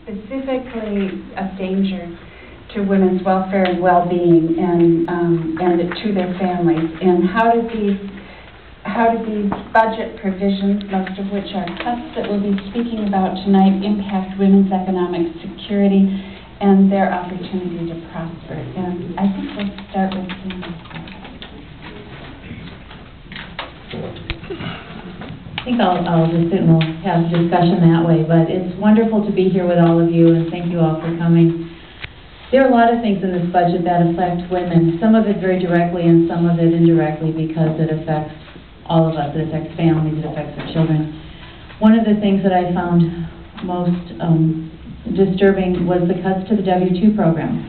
specifically of danger to women's welfare and well-being and to their families. And how do these budget provisions, most of which are cuts that we'll be speaking about tonight, impact women's economic security and their opportunity to prosper? And I think we'll start with Cindy. I think I'll just sit and we'll have a discussion that way, but it's wonderful to be here with all of you, and thank you all for coming. There are a lot of things in this budget that affect women, some of it very directly and some of it indirectly because it affects all of us. It affects families, it affects our children. One of the things that I found most disturbing was the cuts to the W-2 program.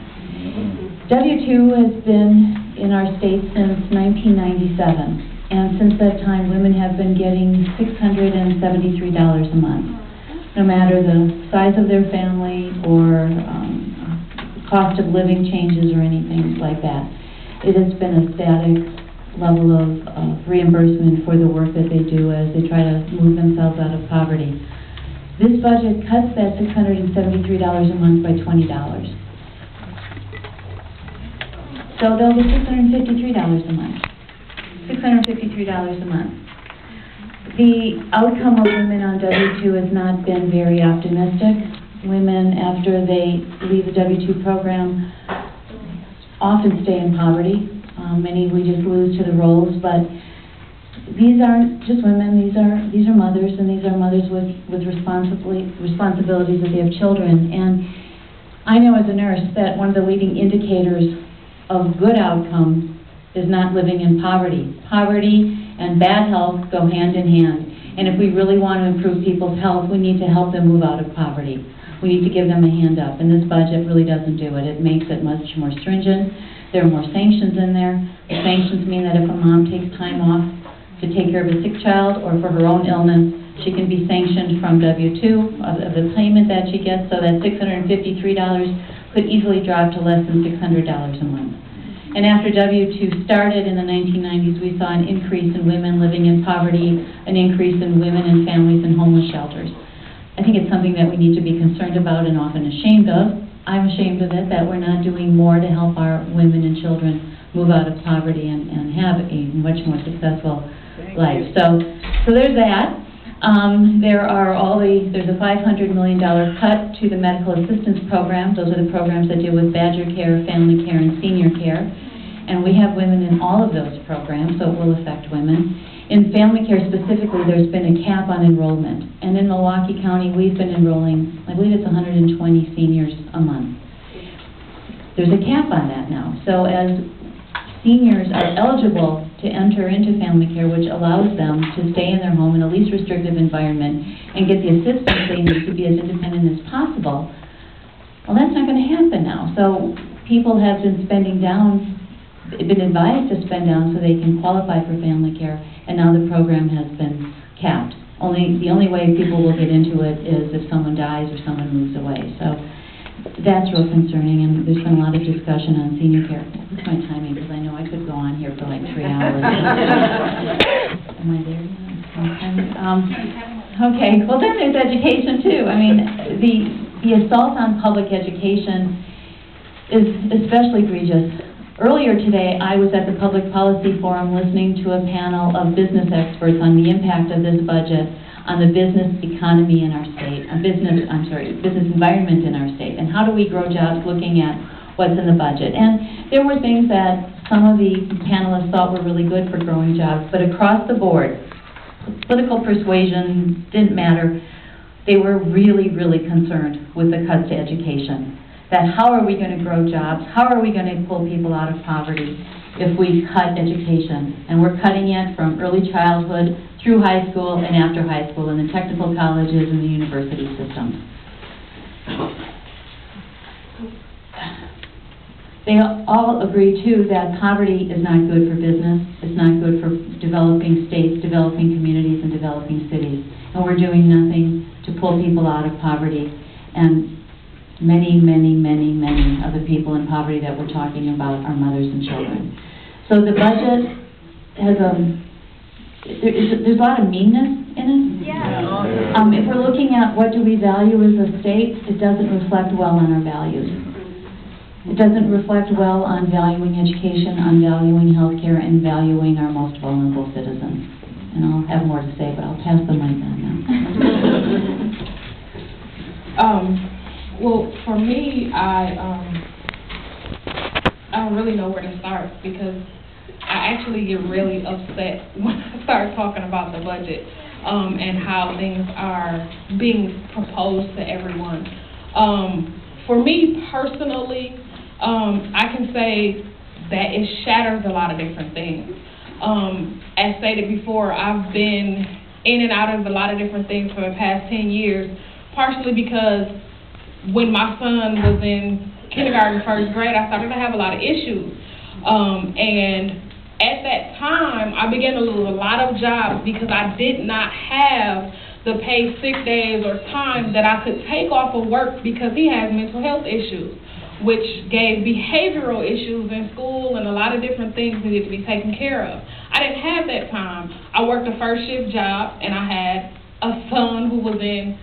W-2 has been in our state since 1997. And since that time, women have been getting $673 a month, no matter the size of their family or cost of living changes or anything like that. It has been a static level of reimbursement for the work that they do as they try to move themselves out of poverty. This budget cuts that $673 a month by $20. So they'll get $653 a month. $653 a month. The outcome of women on W-2 has not been very optimistic. Women, after they leave the W-2 program, often stay in poverty. Many we just lose to the rolls, but these aren't just women. These are mothers, and these are mothers with responsibilities that they have children. And I know as a nurse that one of the leading indicators of good outcomes is not living in poverty. Poverty and bad health go hand in hand. And if we really want to improve people's health, we need to help them move out of poverty. We need to give them a hand up, and this budget really doesn't do it. It makes it much more stringent. There are more sanctions in there. The sanctions mean that if a mom takes time off to take care of a sick child or for her own illness, she can be sanctioned from W-2 of the payment that she gets, so that $653 could easily drop to less than $600 a month. And after W-2 started in the 1990s, we saw an increase in women living in poverty, an increase in women and families in homeless shelters. I think it's something that we need to be concerned about and often ashamed of. I'm ashamed of it, that we're not doing more to help our women and children move out of poverty and have a much more successful life. So there's that. There's a $500 million cut to the medical assistance program. Those are the programs that deal with badger care, family care, and senior care. And we have women in all of those programs, so it will affect women. In family care specifically, there's been a cap on enrollment. And in Milwaukee County, we've been enrolling, I believe it's 120 seniors a month. There's a cap on that now. So as seniors are eligible to enter into family care, which allows them to stay in their home in a least restrictive environment and get the assistance they need to be as independent as possible, well, that's not going to happen now. So people have been been advised to spend down so they can qualify for family care, and now the program has been capped. The only way people will get into it is if someone dies or someone moves away. So that's real concerning, and there's been a lot of discussion on senior care. What's my timing? Because I know I could go on here for like 3 hours. Am I there now? Okay, well then there's education too. I mean, the assault on public education is especially egregious. Earlier today, I was at the Public Policy Forum listening to a panel of business experts on the impact of this budget on the business economy in our state, business environment in our state, and how do we grow jobs looking at what's in the budget. And there were things that some of the panelists thought were really good for growing jobs, but across the board, political persuasion didn't matter. They were really, really concerned with the cuts to education. That how are we going to grow jobs? How are we going to pull people out of poverty if we cut education? And we're cutting it from early childhood through high school and after high school in the technical colleges and the university systems. They all agree, too, that poverty is not good for business. It's not good for developing states, developing communities, and developing cities. And we're doing nothing to pull people out of poverty. And many, many, many, many of the people in poverty that we're talking about are mothers and children. So the budget has there's a lot of meanness in it. Yeah. If we're looking at what do we value as a state, it doesn't reflect well on our values. It doesn't reflect well on valuing education, on valuing healthcare, and valuing our most vulnerable citizens. And I'll have more to say, but I'll pass the mic on now. Well, for me, I don't really know where to start because I actually get really upset when I start talking about the budget and how things are being proposed to everyone. For me personally, I can say that it shatters a lot of different things. As stated before, I've been in and out of a lot of different things for the past 10 years, partially because when my son was in kindergarten, first grade, I started to have a lot of issues. And at that time, I began to lose a lot of jobs because I did not have the paid sick days or time that I could take off of work because he has mental health issues, which gave behavioral issues in school and a lot of different things needed to be taken care of. I didn't have that time. I worked a first shift job and I had a son who was in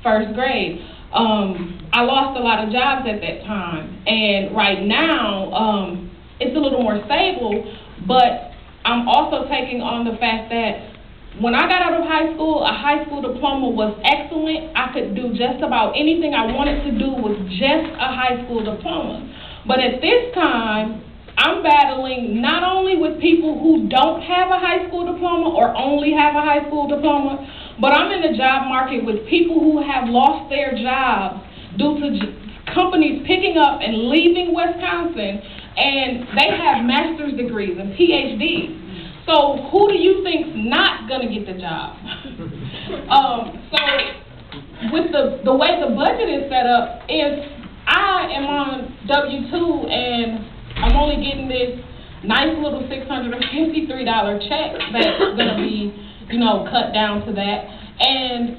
first grade. I lost a lot of jobs at that time, and right now it's a little more stable, but I'm also taking on the fact that when I got out of high school, a high school diploma was excellent. I could do just about anything I wanted to do with just a high school diploma. But at this time, I'm battling not only with people who don't have a high school diploma or only have a high school diploma, but I'm in the job market with people who have lost their jobs due to companies picking up and leaving Wisconsin, and they have master's degrees and PhDs. So who do you think's not going to get the job? So with the way the budget is set up is I am on W-2 and I'm only getting this nice little $653 check that's going to be, cut down to that. And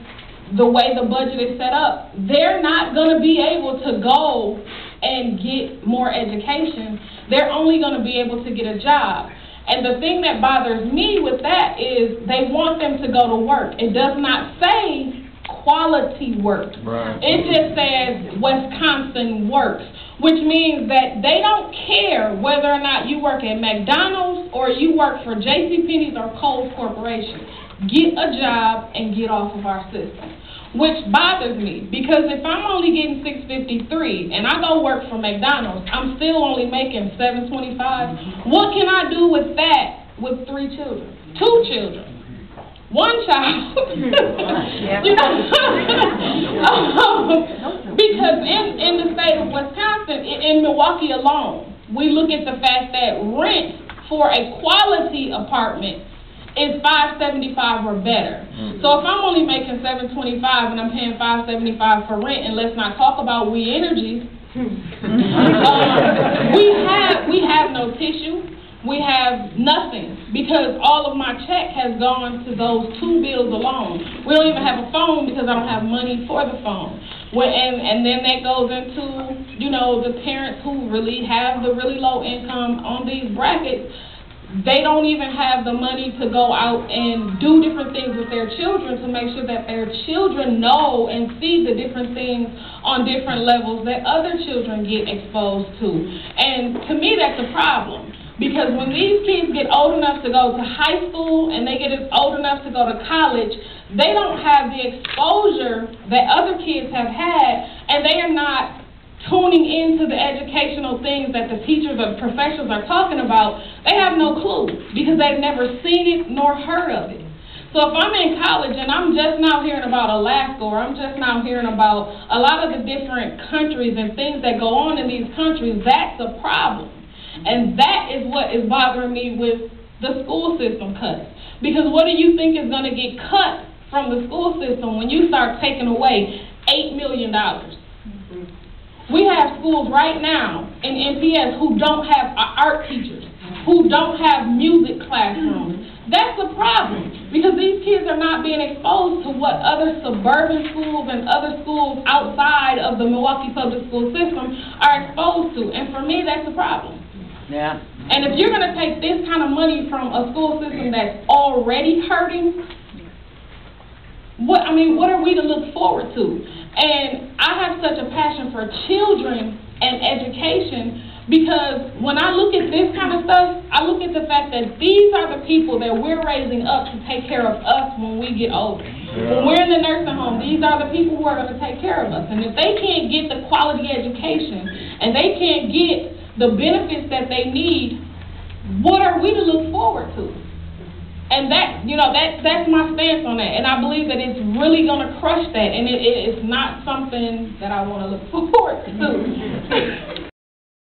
the way the budget is set up, they're not going to be able to go and get more education. They're only going to be able to get a job. And the thing that bothers me with that is they want them to go to work. It does not say quality work. Right. It just says Wisconsin works, which means that they don't care whether or not you work at McDonald's or you work for JCPenney's or Kohl's Corporation. Get a job and get off of our system, which bothers me because if I'm only getting $653 and I go work for McDonald's, I'm still only making $725. What can I do with that with 3 children, 2 children, 1 child? Because in the state of Wisconsin, in Milwaukee alone, we look at the fact that rent for a quality apartment is $575 or better. So if I'm only making $725 and I'm paying $575 for rent, and let's not talk about We Energies, we have no tissue, we have nothing because all of my check has gone to those 2 bills alone. We don't even have a phone because I don't have money for the phone. And then that goes into the parents who really have the really low income on these brackets. They don't even have the money to go out and do different things with their children to make sure that their children know and see the different things on different levels that other children get exposed to. And to me, that's a problem. Because when these kids get old enough to go to high school and they get old enough to go to college, they don't have the exposure that other kids have had, and they are not tuning into the educational things that the teachers or professors are talking about. They have no clue because they've never seen it nor heard of it. So if I'm in college and I'm just now hearing about Alaska, or I'm just now hearing about a lot of the different countries and things that go on in these countries, that's a problem. And that is what is bothering me with the school system cuts. Because what do you think is going to get cut from the school system when you start taking away $8 million? We have schools right now in NPS who don't have art teachers, who don't have music classrooms. That's a problem because these kids are not being exposed to what other suburban schools and other schools outside of the Milwaukee public school system are exposed to. And for me, that's a problem. Yeah. And if you're going to take this kind of money from a school system that's already hurting, what are we to look forward to? And I have such a passion for children and education, because when I look at this kind of stuff, I look at the fact that these are the people that we're raising up to take care of us when we get older. When we're in the nursing home, these are the people who are going to take care of us. And if they can't get the quality education and they can't get the benefits that they need, what are we to look forward to? And that, that's my stance on that. And I believe that it's really going to crush that. And it's not something that I want to look forward to.